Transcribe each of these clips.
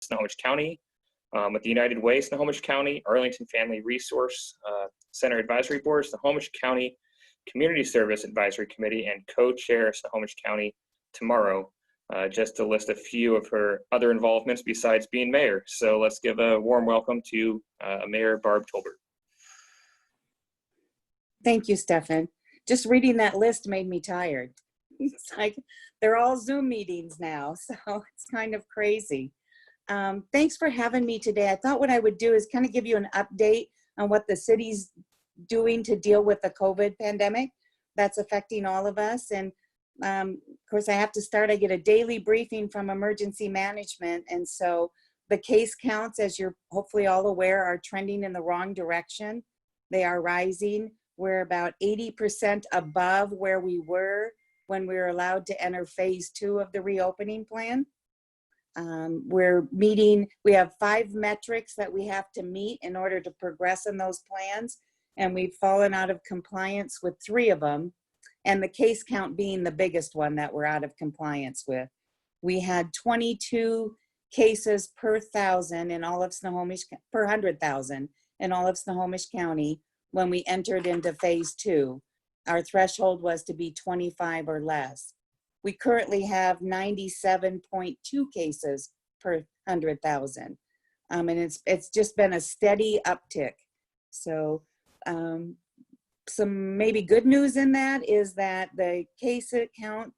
Snohomish County, with the United Way Snohomish County, Arlington Family Resource Center Advisory Board, Snohomish County Community Service Advisory Committee, and co-chair Snohomish County tomorrow, just to list a few of her other involvements besides being mayor. So let's give a warm welcome to Mayor Barb Tolbert. Thank you, Stefan. Just reading that list made me tired. It's like they're all Zoom meetings now, so it's kind of crazy. Thanks for having me today. I thought what I would do is kind of give you an update on what the city's doing to deal with the COVID pandemic that's affecting all of us. And of course, I have to start, I get a daily briefing from emergency management. And so the case counts, as you're hopefully all aware, are trending in the wrong direction. They are rising. We're about 80% above where we were when we were allowed to enter phase 2 of the reopening plan. We have 5 metrics that we have to meet in order to progress in those plans. And we've fallen out of compliance with 3 of them. And the case count being the biggest one that we're out of compliance with. We had 22 cases per 1,000 in all of Snohomish, per 100,000 in all of Snohomish County when we entered into phase 2. Our threshold was to be 25 or less. We currently have 97.2 cases per 100,000. And it's just been a steady uptick. So some maybe good news in that is that the case count,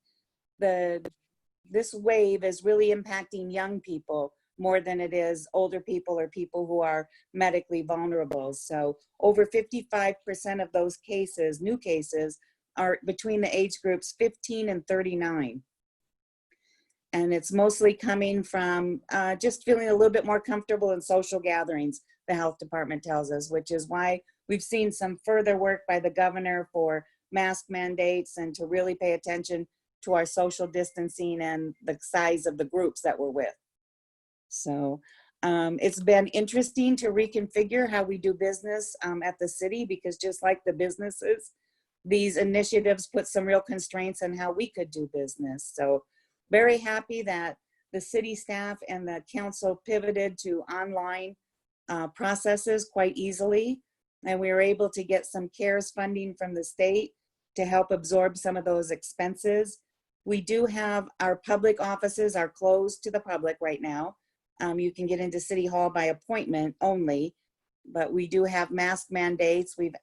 this wave is really impacting young people more than it is older people or people who are medically vulnerable. So over 55% of those cases, new cases, are between the age groups 15 and 39. And it's mostly coming from just feeling a little bit more comfortable in social gatherings, the health department tells us, which is why we've seen some further work by the governor for mask mandates and to really pay attention to our social distancing and the size of the groups that we're with. So it's been interesting to reconfigure how we do business at the city, because just like the businesses, these initiatives put some real constraints on how we could do business. So very happy that the city staff and the council pivoted to online processes quite easily. And we were able to get some CARES funding from the state to help absorb some of those expenses. We do have our public offices are closed to the public right now. You can get into City Hall by appointment only, but we do have mask mandates. We've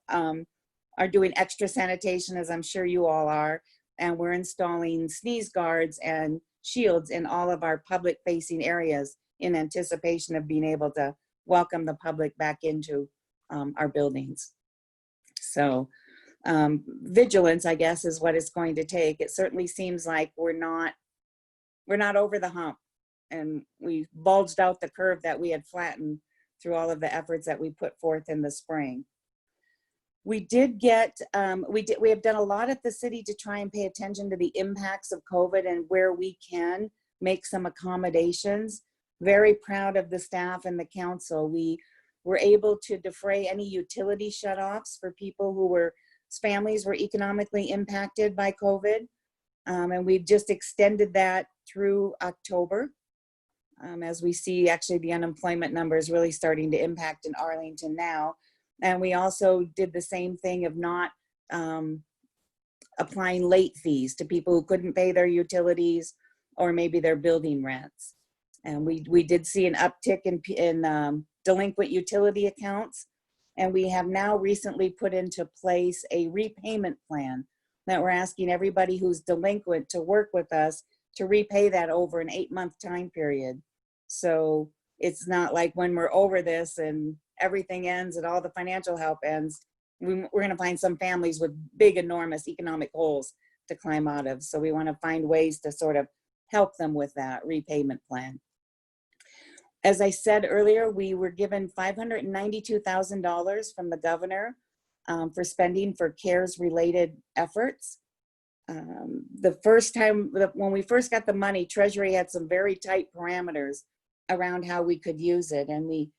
are doing extra sanitation, as I'm sure you all are, and we're installing sneeze guards and shields in all of our public facing areas in anticipation of being able to welcome the public back into our buildings. So vigilance, I guess, is what it's going to take. It certainly seems like we're not over the hump, and we bulged out the curve that we had flattened through all of the efforts that we put forth in the spring. We did get, we have done a lot at the city to try and pay attention to the impacts of COVID and where we can make some accommodations. Very proud of the staff and the council. We were able to defray any utility shutoffs for people whose families were economically impacted by COVID. And we've just extended that through October. As we see actually the unemployment numbers really starting to impact in Arlington now. And we also did the same thing of not applying late fees to people who couldn't pay their utilities or maybe their building rents. And we did see an uptick in delinquent utility accounts. And we have now recently put into place a repayment plan that we're asking everybody who's delinquent to work with us to repay that over an 8-month time period. So it's not like when we're over this and everything ends and all the financial help ends, we're going to find some families with big, enormous economic holes to climb out of. So we want to find ways to sort of help them with that repayment plan. As I said earlier, we were given $592,000 from the governor for spending for CARES related efforts. The first time, when we first got the money, Treasury had some very tight parameters around how we could use it, and we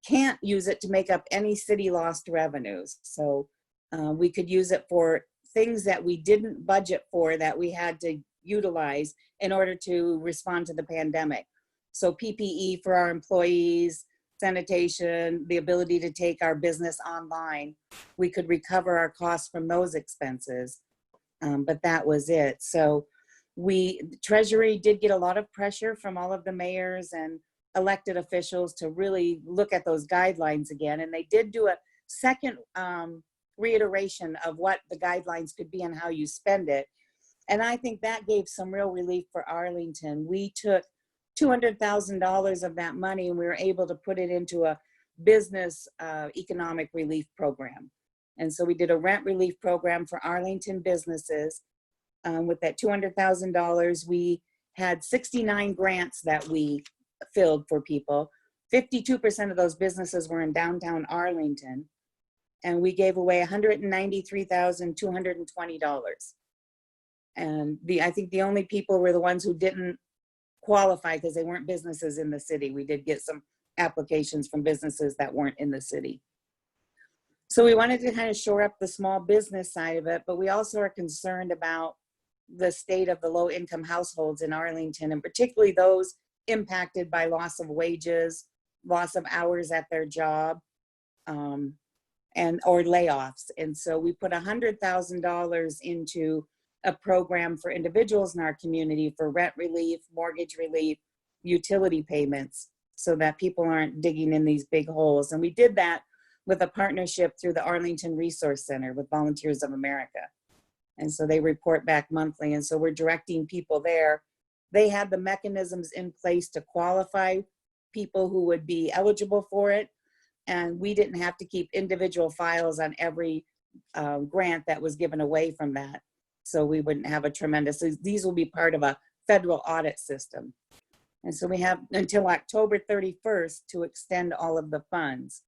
can't use it to make up any city lost revenues. So we could use it for things that we didn't budget for that we had to utilize in order to respond to the pandemic. So PPE for our employees, sanitation, the ability to take our business online. We could recover our costs from those expenses, but that was it. So Treasury did get a lot of pressure from all of the mayors and elected officials to really look at those guidelines again. And they did do a second reiteration of what the guidelines could be and how you spend it. And I think that gave some real relief for Arlington. We took $200,000 of that money and we were able to put it into a business economic relief program. And so we did a rent relief program for Arlington businesses. With that $200,000, we had 69 grants that we filled for people. 52% of those businesses were in downtown Arlington. And we gave away $193,220. And I think the only people were the ones who didn't qualify because they weren't businesses in the city. We did get some applications from businesses that weren't in the city. So we wanted to kind of shore up the small business side of it, but we also are concerned about the state of the low income households in Arlington, and particularly those impacted by loss of wages, loss of hours at their job, or layoffs. And so we put $100,000 into a program for individuals in our community for rent relief, mortgage relief, utility payments, so that people aren't digging in these big holes. And we did that with a partnership through the Arlington Resource Center with Volunteers of America. And so they report back monthly. And so we're directing people there. They had the mechanisms in place to qualify people who would be eligible for it. And we didn't have to keep individual files on every grant that was given away from that. So we wouldn't have a tremendous, these will be part of a federal audit system. And so we have until October 31st to extend all of the funds.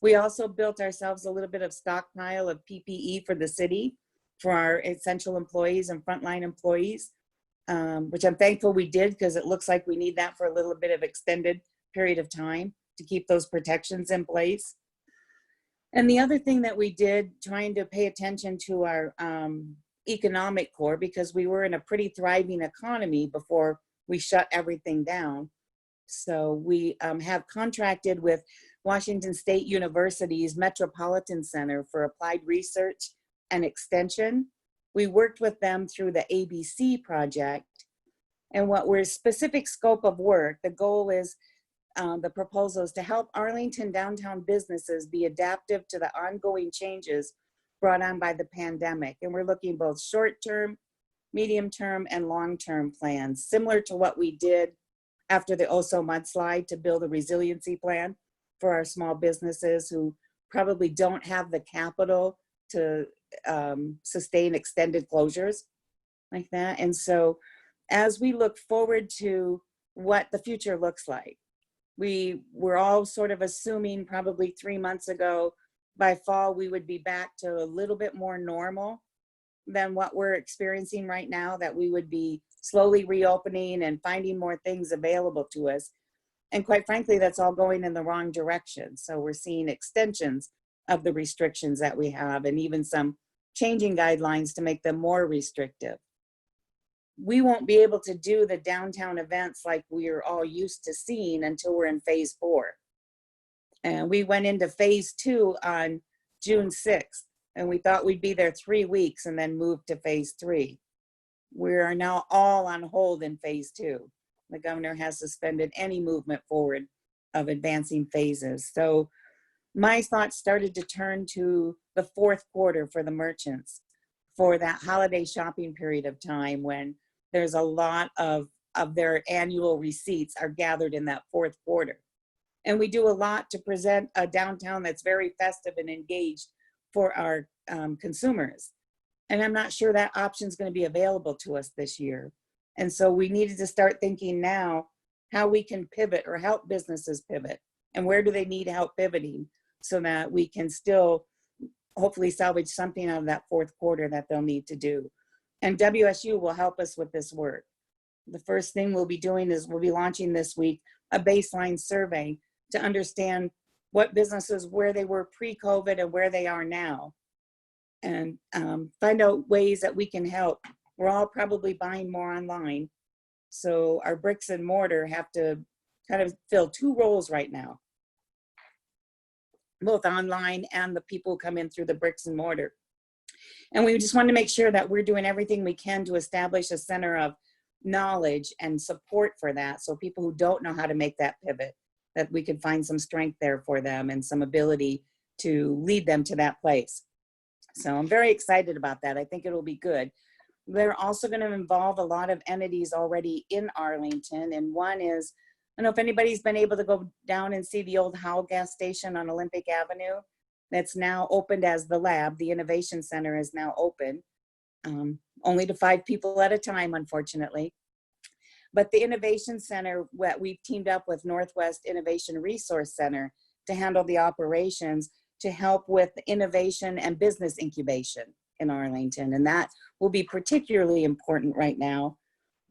We also built ourselves a little bit of stockpile of PPE for the city, for our essential employees and frontline employees, which I'm thankful we did, because it looks like we need that for a little bit of extended period of time to keep those protections in place. And the other thing that we did, trying to pay attention to our economic core, because we were in a pretty thriving economy before we shut everything down. So we have contracted with Washington State University's Metropolitan Center for Applied Research and Extension. We worked with them through the ABC project. And what we're specific scope of work, the goal is, the proposal is to help Arlington downtown businesses be adaptive to the ongoing changes brought on by the pandemic. And we're looking both short-term, medium-term, and long-term plans, similar to what we did after the Oso mudslide to build a resiliency plan for our small businesses who probably don't have the capital to sustain extended closures like that. And so as we look forward to what the future looks like, we were all sort of assuming probably 3 months ago, by fall, we would be back to a little bit more normal than what we're experiencing right now, that we would be slowly reopening and finding more things available to us. And quite frankly, that's all going in the wrong direction. So we're seeing extensions of the restrictions that we have, and even some changing guidelines to make them more restrictive. We won't be able to do the downtown events like we're all used to seeing until we're in phase 4. And we went into phase 2 on June 6th, and we thought we'd be there 3 weeks and then move to phase 3. We are now all on hold in phase 2. The governor has suspended any movement forward of advancing phases. So my thoughts started to turn to the 4th quarter for the merchants, for that holiday shopping period of time when there's a lot of their annual receipts are gathered in that 4th quarter. And we do a lot to present a downtown that's very festive and engaged for our consumers. And I'm not sure that option is going to be available to us this year. And so we needed to start thinking now how we can pivot or help businesses pivot, and where do they need help pivoting so that we can still hopefully salvage something out of that 4th quarter that they'll need to do. And WSU will help us with this work. The first thing we'll be doing is we'll be launching this week a baseline survey to understand what businesses, where they were pre-COVID and where they are now, and find out ways that we can help. We're all probably buying more online, so our bricks and mortar have to kind of fill two roles right now, both online and the people who come in through the bricks and mortar. And we just wanted to make sure that we're doing everything we can to establish a center of knowledge and support for that. So people who don't know how to make that pivot, that we could find some strength there for them and some ability to lead them to that place. So I'm very excited about that. I think it'll be good. They're also going to involve a lot of entities already in Arlington. And one is, I don't know if anybody's been able to go down and see the old Howell gas station on Olympic Avenue. That's now opened as the lab. The Innovation Center is now open, only to 5 people at a time, unfortunately. But the Innovation Center, we've teamed up with Northwest Innovation Resource Center to handle the operations to help with innovation and business incubation in Arlington. And that will be particularly important right now.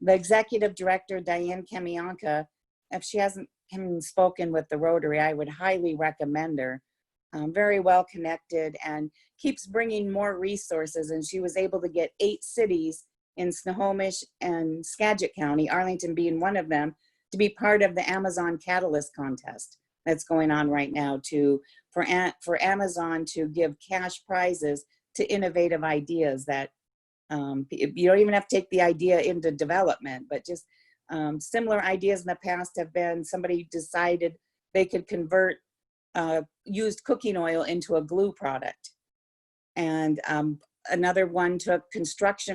The executive director, Diane Kamianka, if she hasn't spoken with the Rotary, I would highly recommend her. Very well connected and keeps bringing more resources. And she was able to get 8 cities in Snohomish and Skagit County, Arlington being one of them, to be part of the Amazon Catalyst Contest that's going on right now for Amazon to give cash prizes to innovative ideas that you don't even have to take the idea into development, but just similar ideas in the past have been somebody decided they could convert used cooking oil into a glue product. And another one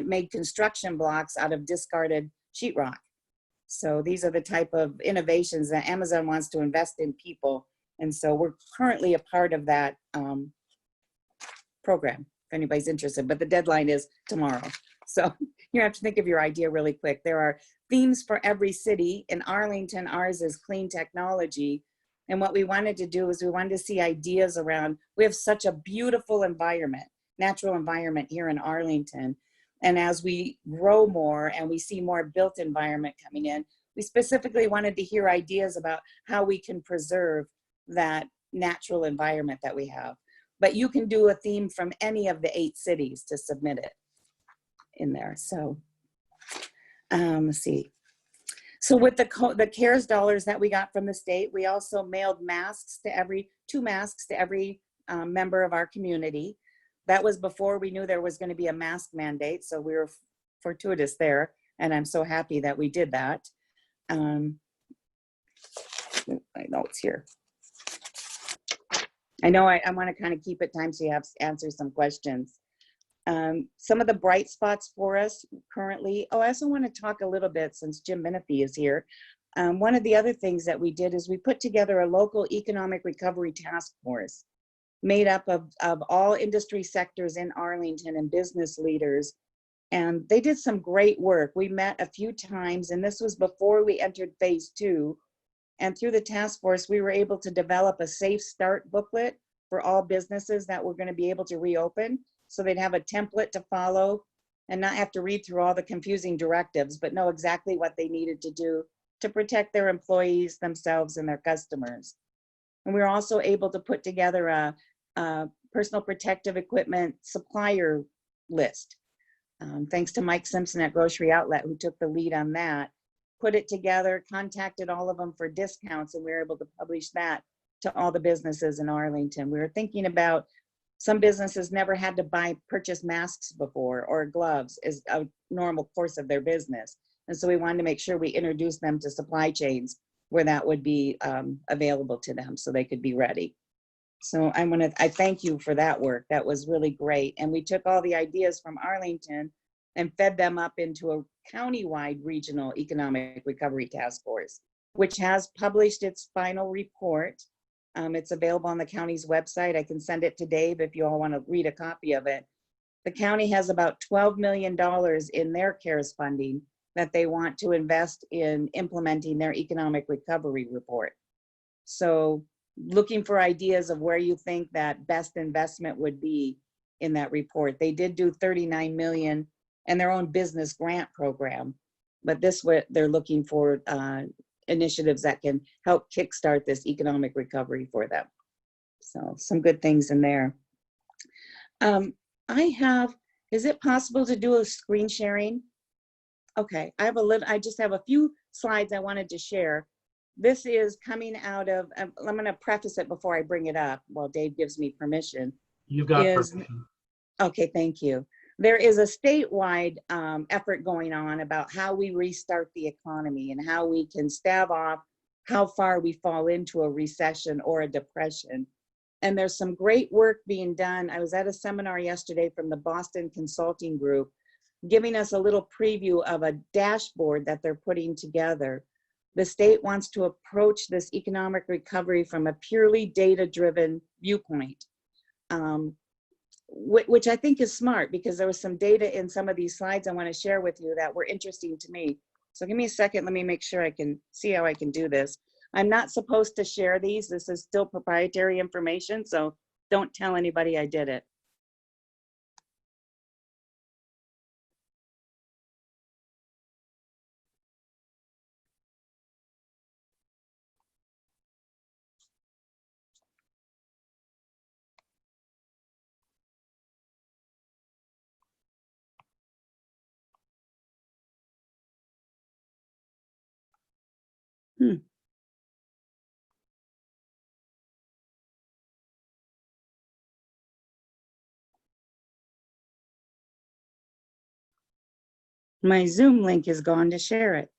made construction blocks out of discarded sheetrock. So these are the type of innovations that Amazon wants to invest in people. And so we're currently a part of that program, if anybody's interested, but the deadline is tomorrow. So you have to think of your idea really quick. There are themes for every city. In Arlington, ours is clean technology. And what we wanted to do is we wanted to see ideas around, we have such a beautiful environment, natural environment here in Arlington. And as we grow more and we see more built environment coming in, we specifically wanted to hear ideas about how we can preserve that natural environment that we have. But you can do a theme from any of the 8 cities to submit it in there. So let's see. So with the CARES dollars that we got from the state, we also mailed masks to 2 masks to every member of our community. That was before we knew there was going to be a mask mandate. So we were fortuitous there. And I'm so happy that we did that. My notes here. I know I want to kind of keep it time so you have to answer some questions. Some of the bright spots for us currently, I also want to talk a little bit, since Jim Menefee is here. One of the other things that we did is we put together a local economic recovery task force made up of all industry sectors in Arlington and business leaders. And they did some great work. We met a few times, and this was before we entered phase 2. And through the task force, we were able to develop a safe start booklet for all businesses that were going to be able to reopen. So they'd have a template to follow and not have to read through all the confusing directives, but know exactly what they needed to do to protect their employees, themselves, and their customers. And we were also able to put together a personal protective equipment supplier list. Thanks to Mike Simpson at Grocery Outlet, who took the lead on that, put it together, contacted all of them for discounts, and we were able to publish that to all the businesses in Arlington. We were thinking about some businesses never had to purchase masks before or gloves as a normal course of their business. And so we wanted to make sure we introduced them to supply chains where that would be available to them so they could be ready. So I thank you for that work. That was really great. And we took all the ideas from Arlington and fed them up into a county-wide regional economic recovery task force, which has published its final report. It's available on the county's website. I can send it to Dave if you all want to read a copy of it. The county has about $12 million in their CARES funding that they want to invest in implementing their economic recovery report. So looking for ideas of where you think that best investment would be in that report. They did do $39 million in their own business grant program, but this what they're looking for initiatives that can help kickstart this economic recovery for them. So some good things in there. Is it possible to do a screen sharing? Okay, I just have a few slides I wanted to share. this is coming out of, I'm going to preface it before I bring it up while Dave gives me permission. You've got Is, permission. okay, thank you. There is a statewide effort going on about how we restart the economy and how we can stave off how far we fall into a recession or a depression. And there's some great work being done. I was at a seminar yesterday from the Boston Consulting Group, giving us a little preview of a dashboard that they're putting together. The state wants to approach this economic recovery from a purely data-driven viewpoint, which I think is smart, because there was some data in some of these slides I want to share with you that were interesting to me. So give me a second. Let me make sure I can see how I can do this. I'm not supposed to share these. This is still proprietary information, so don't tell anybody I did it. My Zoom link is gone to share it.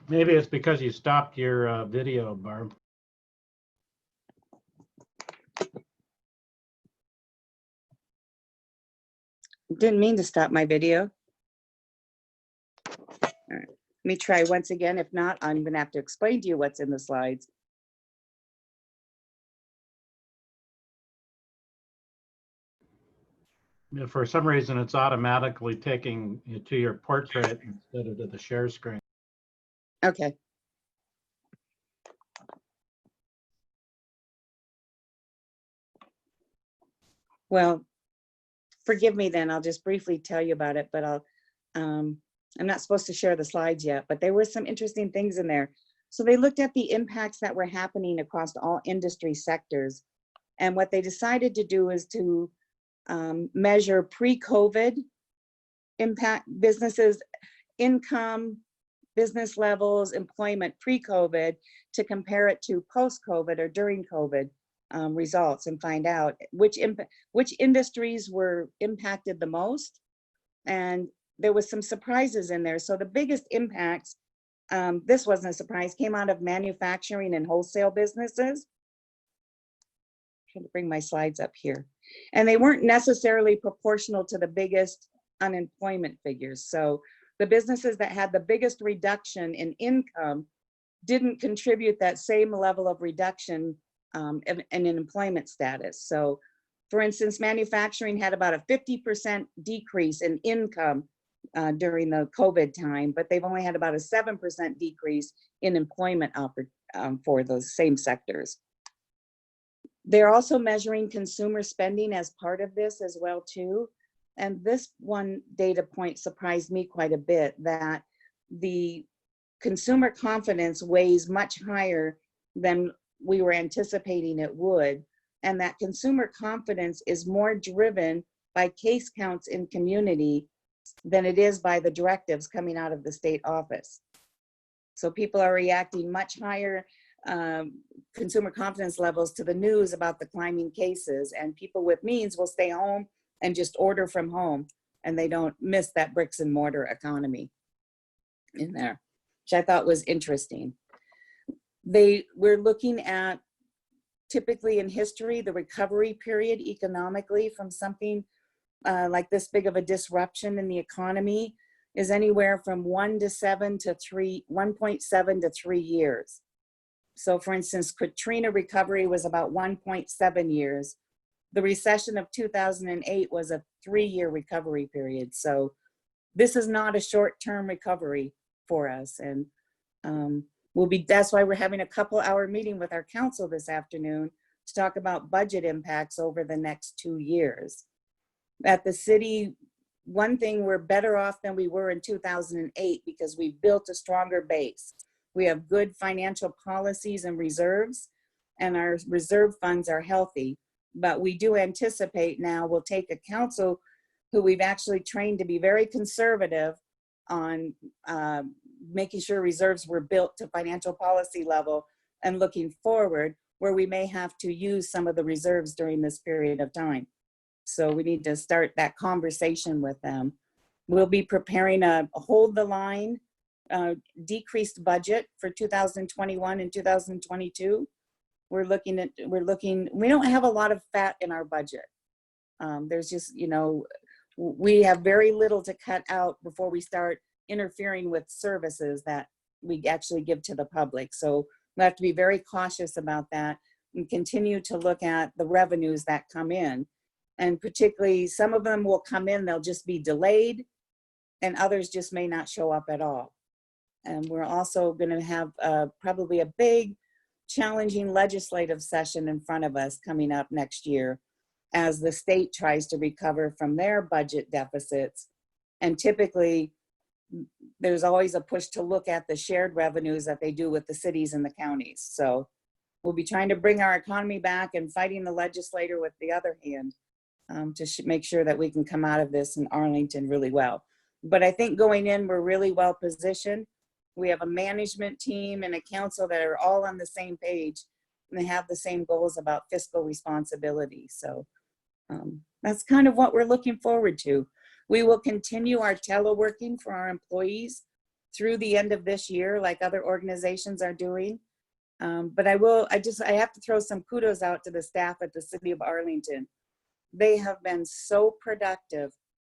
Maybe it's because you stopped your video, Barb. Didn't mean to stop my video. All right. Let me try once again. If not, I'm going to have to explain to you what's in the slides. If for some reason it's automatically taking you to your portrait instead of to the share screen. Okay. Well, forgive me then. I'll just briefly tell you about it, but I'm not supposed to share the slides yet, but there were some interesting things in there. So they looked at the impacts that were happening across all industry sectors. And what they decided to do is to measure pre-COVID impact, businesses, income, business levels, employment pre-COVID, to compare it to post-COVID or during COVID results, and find out which industries were impacted the most. And there was some surprises in there. So the biggest impacts, this wasn't a surprise, came out of manufacturing and wholesale businesses. I'm trying to bring my slides up here. And they weren't necessarily proportional to the biggest unemployment figures. So the businesses that had the biggest reduction in income didn't contribute that same level of reduction in employment status. So for instance, manufacturing had about a 50% decrease in income during the COVID time, but they've only had about a 7% decrease in employment for those same sectors. They're also measuring consumer spending as part of this as well too. And this one data point surprised me quite a bit, that the consumer confidence weighs much higher than we were anticipating it would. And that consumer confidence is more driven by case counts in community than it is by the directives coming out of the state office. So people are reacting much higher consumer confidence levels to the news about the climbing cases, and people with means will stay home and just order from home, and they don't miss that bricks and mortar economy in there, which I thought was interesting. They were looking at, typically in history, the recovery period economically from something like this big of a disruption in the economy is anywhere from 1.7 to 3 years. So for instance, Katrina recovery was about 1.7 years. The recession of 2008 was a 3-year recovery period. So this is not a short-term recovery for us. And that's why we're having a couple-hour meeting with our council this afternoon to talk about budget impacts over the next 2 years. At the city, one thing, we're better off than we were in 2008 because we built a stronger base. We have good financial policies and reserves, and our reserve funds are healthy. But we do anticipate now we'll take a council who we've actually trained to be very conservative on making sure reserves were built to financial policy level and looking forward, where we may have to use some of the reserves during this period of time. So we need to start that conversation with them. We'll be preparing a hold the line, decreased budget for 2021 and 2022. We don't have a lot of fat in our budget. There's just, we have very little to cut out before we start interfering with services that we actually give to the public. So we have to be very cautious about that and continue to look at the revenues that come in. And particularly some of them will come in, they'll just be delayed, and others just may not show up at all. And we're also going to have probably a big challenging legislative session in front of us coming up next year as the state tries to recover from their budget deficits. And typically there's always a push to look at the shared revenues that they do with the cities and the counties. So we'll be trying to bring our economy back and fighting the legislator with the other hand to make sure that we can come out of this in Arlington really well. But I think going in, we're really well positioned. We have a management team and a council that are all on the same page, and they have the same goals about fiscal responsibility. So that's kind of what we're looking forward to. We will continue our teleworking for our employees through the end of this year, like other organizations are doing. But I have to throw some kudos out to the staff at the City of Arlington. They have been so productive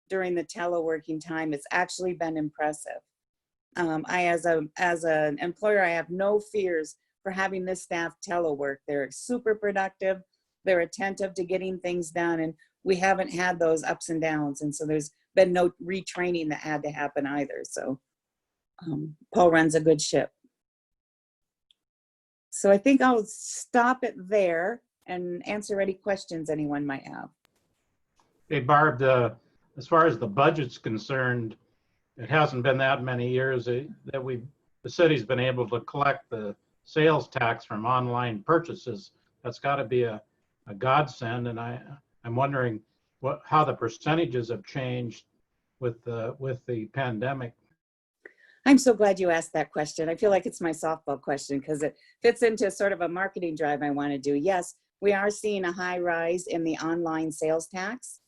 during the teleworking time. It's actually been impressive. As an employer, I have no fears for having this staff telework. They're super productive. They're attentive to getting things done, and we haven't had those ups and downs. And so there's been no retraining that had to happen either. So Paul runs a good ship. So I think I'll stop it there and answer any questions anyone might have. Hey, Barb, as far as the budget's concerned, it hasn't been that many years that the city's been able to collect the sales tax from online purchases. That's got to be a godsend, and I'm wondering how the percentages have changed with the pandemic. I'm so glad you asked that question. I feel like it's my softball question because it fits into sort of a marketing drive I want to do. Yes, we are seeing a high rise in the online sales tax,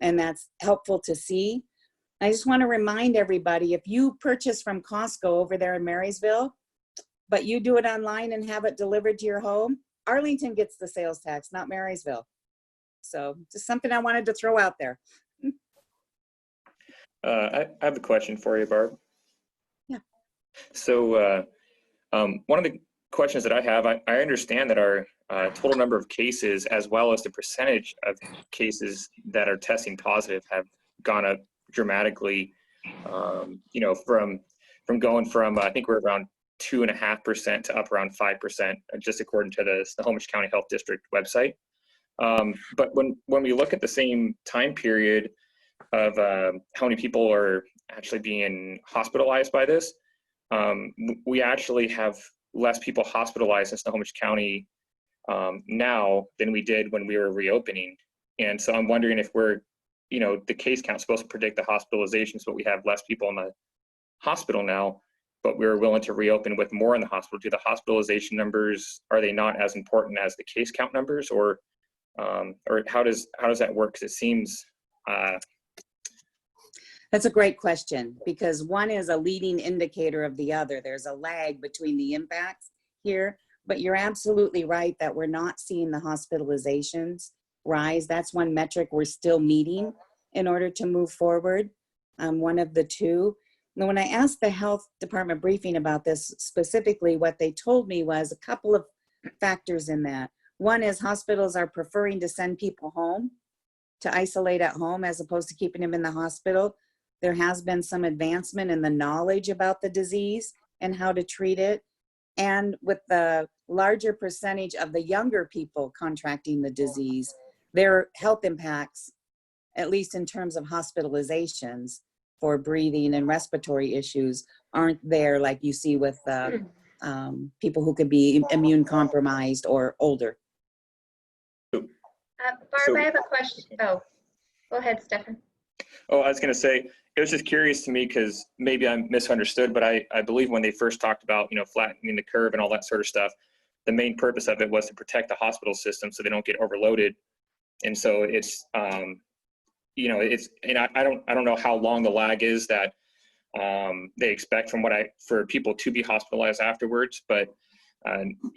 and that's helpful to see. I just want to remind everybody, if you purchase from Costco over there in Marysville, but you do it online and have it delivered to your home, Arlington gets the sales tax, not Marysville. So just something I wanted to throw out there. I have a question for you, Barb. Yeah. So one of the questions that I have, I understand that our total number of cases, as well as the percentage of cases that are testing positive, have gone up dramatically. From going from I think we're around 2.5% to up around 5%, just according to the Snohomish County Health District website. But when we look at the same time period of how many people are actually being hospitalized by this, we actually have less people hospitalized in Snohomish County now than we did when we were reopening. And so I'm wondering if the case count is supposed to predict the hospitalizations, but we have less people in the hospital now, but we're willing to reopen with more in the hospital. Do the hospitalization numbers, are they not as important as the case count numbers, or how does that work? Because it seems That's a great question, because one is a leading indicator of the other. There's a lag between the impacts here, but you're absolutely right that we're not seeing the hospitalizations rise. That's one metric we're still meeting in order to move forward, one of the two. Now, when I asked the health department briefing about this specifically, what they told me was a couple of factors in that. One is hospitals are preferring to send people home to isolate at home as opposed to keeping them in the hospital. There has been some advancement in the knowledge about the disease and how to treat it. And with the larger percentage of the younger people contracting the disease, their health impacts, at least in terms of hospitalizations for breathing and respiratory issues, aren't there like you see with people who could be immune compromised or older. Barb, So- I have a question. Oh, go ahead, Stefan. Oh, I was going to say, it was just curious to me because maybe I misunderstood, but I believe when they first talked about, flattening the curve and all that sort of stuff, the main purpose of it was to protect the hospital system so they don't get overloaded. And so it's, it's, and I don't know how long the lag is that they expect for people to be hospitalized afterwards, but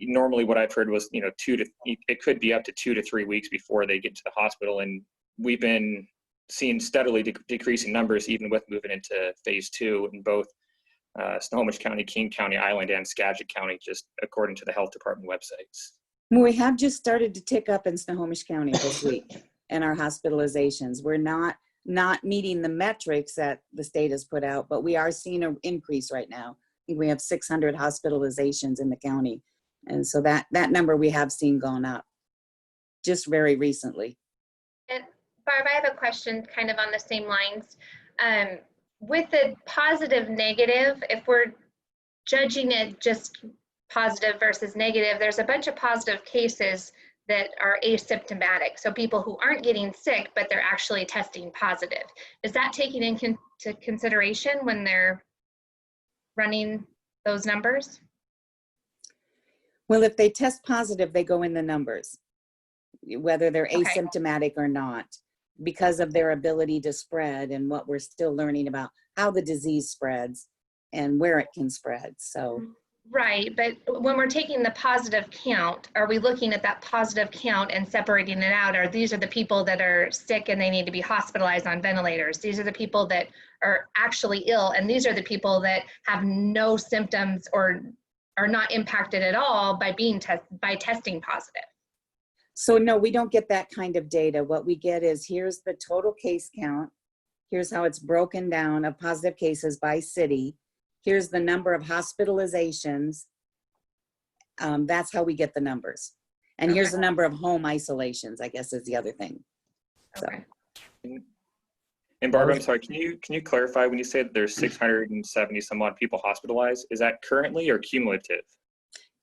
normally what I've heard was, it could be up to 2 to 3 weeks before they get to the hospital. And we've been seeing steadily decreasing numbers, even with moving into phase 2 in both Snohomish County, King County, Island, and Skagit County, just according to the health department websites. We have just started to tick up in Snohomish County this week in our hospitalizations. We're not meeting the metrics that the state has put out, but we are seeing an increase right now. I think we have 600 hospitalizations in the county. And so that number we have seen gone up just very recently. And Barb, I have a question kind of on the same lines. With the positive negative, if we're judging it just positive versus negative, there's a bunch of positive cases that are asymptomatic. So people who aren't getting sick, but they're actually testing positive. Is that taken into consideration when they're running those numbers? Well, if they test positive, they go in the numbers, whether they're Okay. asymptomatic or not, because of their ability to spread and what we're still learning about how the disease spreads and where it can spread. So, Right, but when we're taking the positive count, are we looking at that positive count and separating it out? Or these are the people that are sick and they need to be hospitalized on ventilators. These are the people that are actually ill, and these are the people that have no symptoms or are not impacted at all by being testing positive. so no, we don't get that kind of data. What we get is here's the total case count. Here's how it's broken down of positive cases by city. Here's the number of hospitalizations. That's how we get the numbers. And here's Okay. the number of home isolations, I guess is the other thing. So, Okay. And Barbara, I'm sorry, can you clarify when you say that there's 670 some odd people hospitalized? Is that currently or cumulative?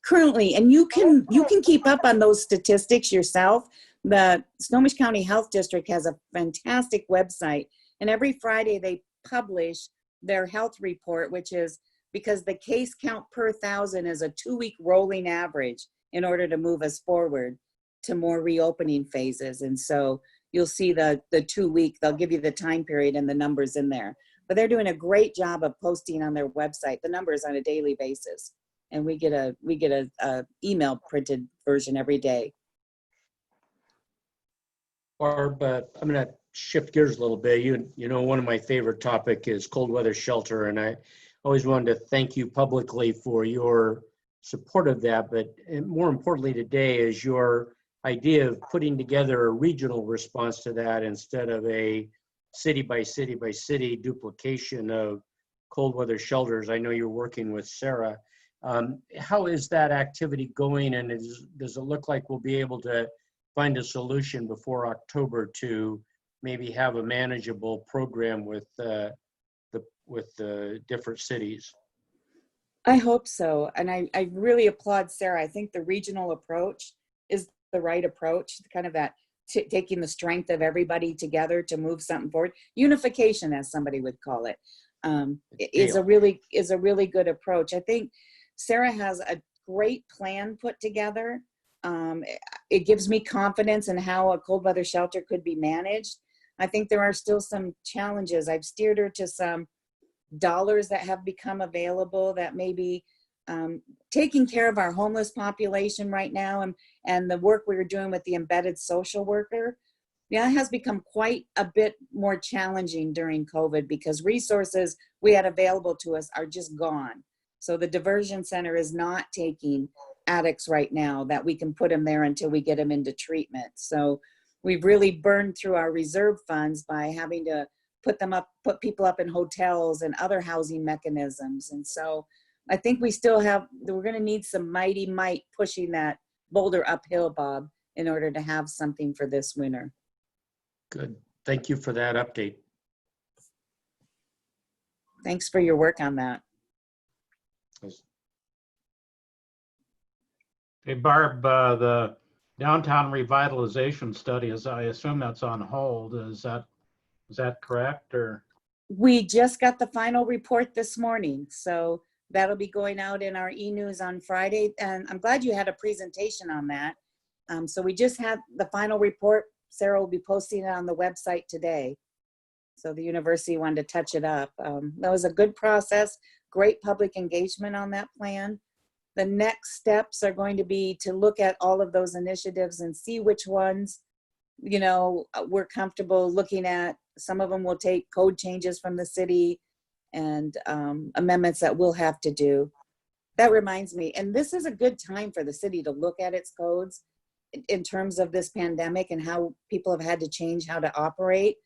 currently, and you can keep up on those statistics yourself. The Snohomish County Health District has a fantastic website, and every Friday they publish their health report, which is because the case count per 1,000 is a 2-week rolling average in order to move us forward to more reopening phases. And so you'll see the 2-week, they'll give you the time period and the numbers in there. But they're doing a great job of posting on their website the numbers on a daily basis. And we get a email printed version every day. Barb, I'm going to shift gears a little bit. You know, one of my favorite topic is cold weather shelter, and I always wanted to thank you publicly for your support of that. But more importantly today is your idea of putting together a regional response to that instead of a city by city by city duplication of cold weather shelters. I know you're working with Sarah. How is that activity going, and does it look like we'll be able to find a solution before October to maybe have a manageable program with the different cities? I hope so. And I really applaud Sarah. I think the regional approach is the right approach, kind of that taking the strength of everybody together to move something forward. Unification, as somebody would call it, is a really good approach. I think Sarah has a great plan put together. It gives me confidence in how a cold weather shelter could be managed. I think there are still some challenges. I've steered her to some dollars that have become available that may be taking care of our homeless population right now, and the work we were doing with the embedded social worker. Yeah, it has become quite a bit more challenging during COVID because resources we had available to us are just gone. So the diversion center is not taking addicts right now that we can put them there until we get them into treatment. So we've really burned through our reserve funds by having to put people up in hotels and other housing mechanisms. And so I think we're going to need some mighty might pushing that boulder uphill, Bob, in order to have something for this winter. Good. Thank you for that update. Thanks for your work on that. Hey, Barb, the downtown revitalization study, I assume that's on hold. Is that correct, or? We just got the final report this morning, so that'll be going out in our e-news on Friday. And I'm glad you had a presentation on that. So we just had the final report. Sarah will be posting it on the website today. So the university wanted to touch it up. That was a good process, great public engagement on that plan. The next steps are going to be to look at all of those initiatives and see which ones, you know, we're comfortable looking at. Some of them will take code changes from the city and amendments that we'll have to do. That reminds me, and this is a good time for the city to look at its codes in terms of this pandemic and how people have had to change how to operate.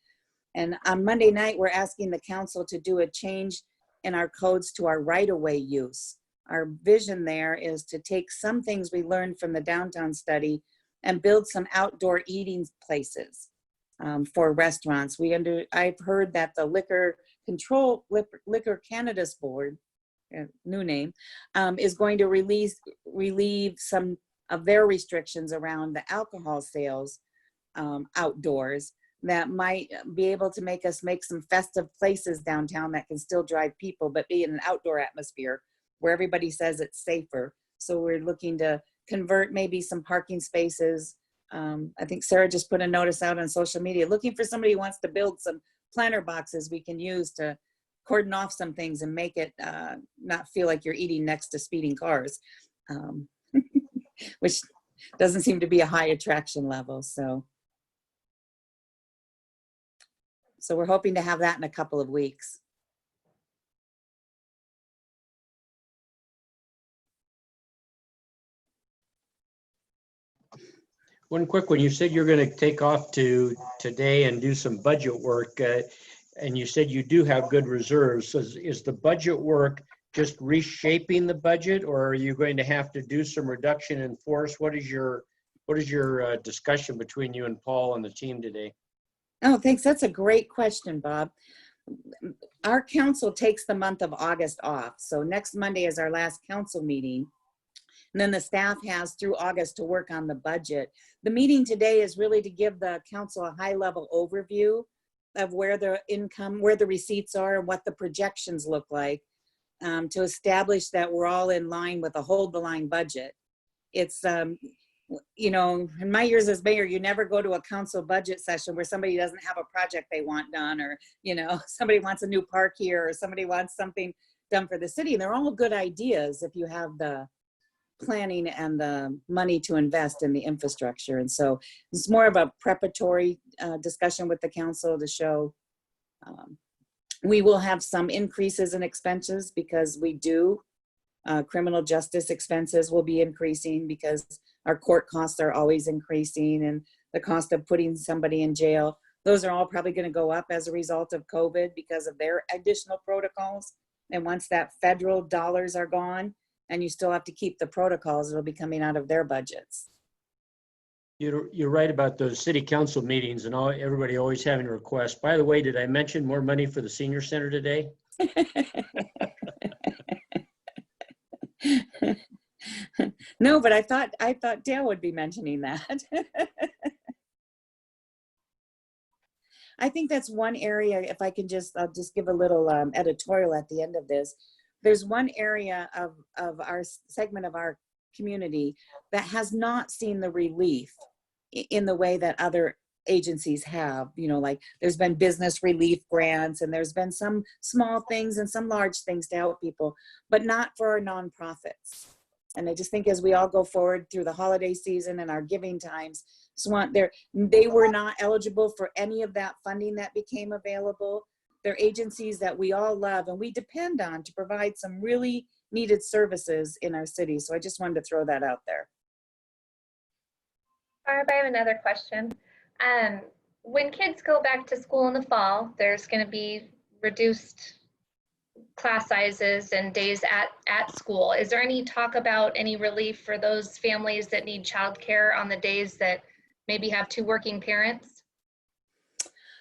And on Monday night, we're asking the council to do a change in our codes to our right-of-way use. Our vision there is to take some things we learned from the downtown study and build some outdoor eating places for restaurants. I've heard that the Liquor Canada's Board, new name, is going to relieve some of their restrictions around the alcohol sales outdoors that might be able to make us make some festive places downtown that can still drive people, but be in an outdoor atmosphere where everybody says it's safer. So we're looking to convert maybe some parking spaces. I think Sarah just put a notice out on social media, looking for somebody who wants to build some planter boxes we can use to cordon off some things and make it not feel like you're eating next to speeding cars, which doesn't seem to be a high attraction level. So we're hoping to have that in a couple of weeks. One quick one. You said you're going to take off to today and do some budget work, and you said you do have good reserves. So is the budget work just reshaping the budget, or are you going to have to do some reduction in force? What is your discussion between you and Paul and the team today? Oh, thanks. That's a great question, Bob. Our council takes the month of August off. So next Monday is our last council meeting. And then the staff has through August to work on the budget. The meeting today is really to give the council a high-level overview of where the income, where the receipts are, and what the projections look like, to establish that we're all in line with a hold-the-line budget. It's, you know, in my years as mayor, you never go to a council budget session where somebody doesn't have a project they want done, or, you know, somebody wants a new park here, or somebody wants something done for the city. And they're all good ideas if you have the planning and the money to invest in the infrastructure. And so it's more of a preparatory discussion with the council to show we will have some increases in expenses because we do. Criminal justice expenses will be increasing because our court costs are always increasing, and the cost of putting somebody in jail. Those are all probably going to go up as a result of COVID because of their additional protocols. And once that federal dollars are gone, and you still have to keep the protocols, it'll be coming out of their budgets. You're right about those city council meetings and everybody always having a request. By the way, did I mention more money for the senior center today? No, but I thought Dale would be mentioning that. I think that's one area, if I can I'll just give a little editorial at the end of this. There's one area of our segment of our community that has not seen the relief in the way that other agencies have. You know, like there's been business relief grants, and there's been some small things and some large things to help people, but not for our nonprofits. And I just think as we all go forward through the holiday season and our giving times, they were not eligible for any of that funding that became available. They're agencies that we all love and we depend on to provide some really needed services in our city. So I just wanted to throw that out there. Barb, I have another question. When kids go back to school in the fall, there's going to be reduced class sizes and days at school. Is there any talk about any relief for those families that need childcare on the days that maybe have two working parents?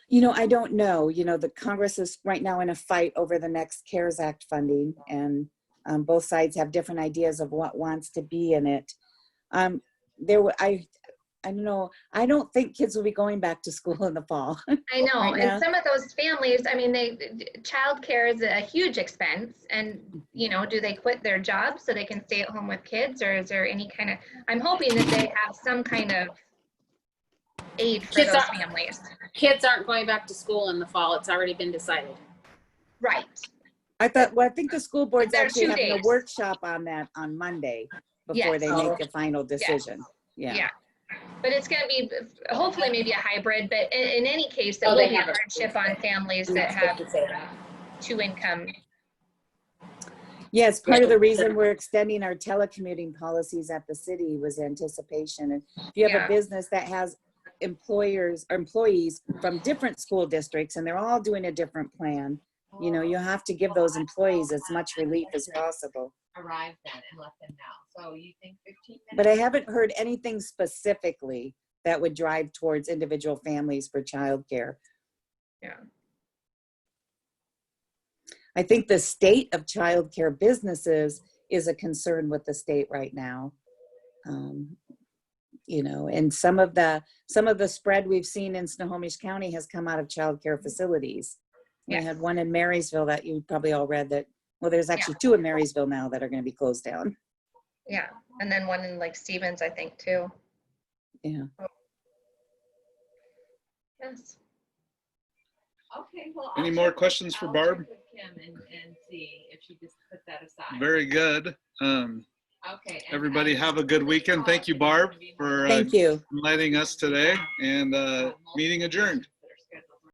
You know, I don't know. You know, the Congress is right now in a fight over the next CARES Act funding, and both sides have different ideas of what wants to be in it. There were, I don't know, I don't think kids will be going back to school in the fall. I know, Right now. and some of those families, I mean, childcare is a huge expense, and you know, do they quit their job so they can stay at home with kids, or is there any kind of? I'm hoping that they have some kind of aid for Kids those are- families. Kids aren't going back to school in the fall. It's already been decided. Right. I thought, well, I think the school board's There are actually 2 having a days. workshop on that on Monday before Yes. they make the final decision. Yeah. But it's going to be hopefully maybe a hybrid, but in any case, it Oh, will they be a have it. hardship on families that have 2 income. Yes, part of the reason we're extending our telecommuting policies at the city was anticipation. And if you have Yeah. a business that has employers or employees from different school districts and they're all doing a different plan, you know, you have to give those employees as much relief as possible. Arrive then and let them know. So you think 15 minutes? But I haven't heard anything specifically that would drive towards individual families for childcare. Yeah. I think the state of childcare businesses is a concern with the state right now. You know, and some of the spread we've seen in Snohomish County has come out of childcare facilities. We Yes. had one in Marysville that you probably all read that, well, there's actually 2 in Marysville now that are going to be closed down. Yeah. And then one in like Stevens, I think, too. Yeah. Yes. Okay, well. Any I'll more check questions for Barb? with Kim and see if she just put that aside. Very good. Okay. and Everybody I- have a good weekend. Thank you, Barb, for Thank you. enlightening us today, and meeting adjourned.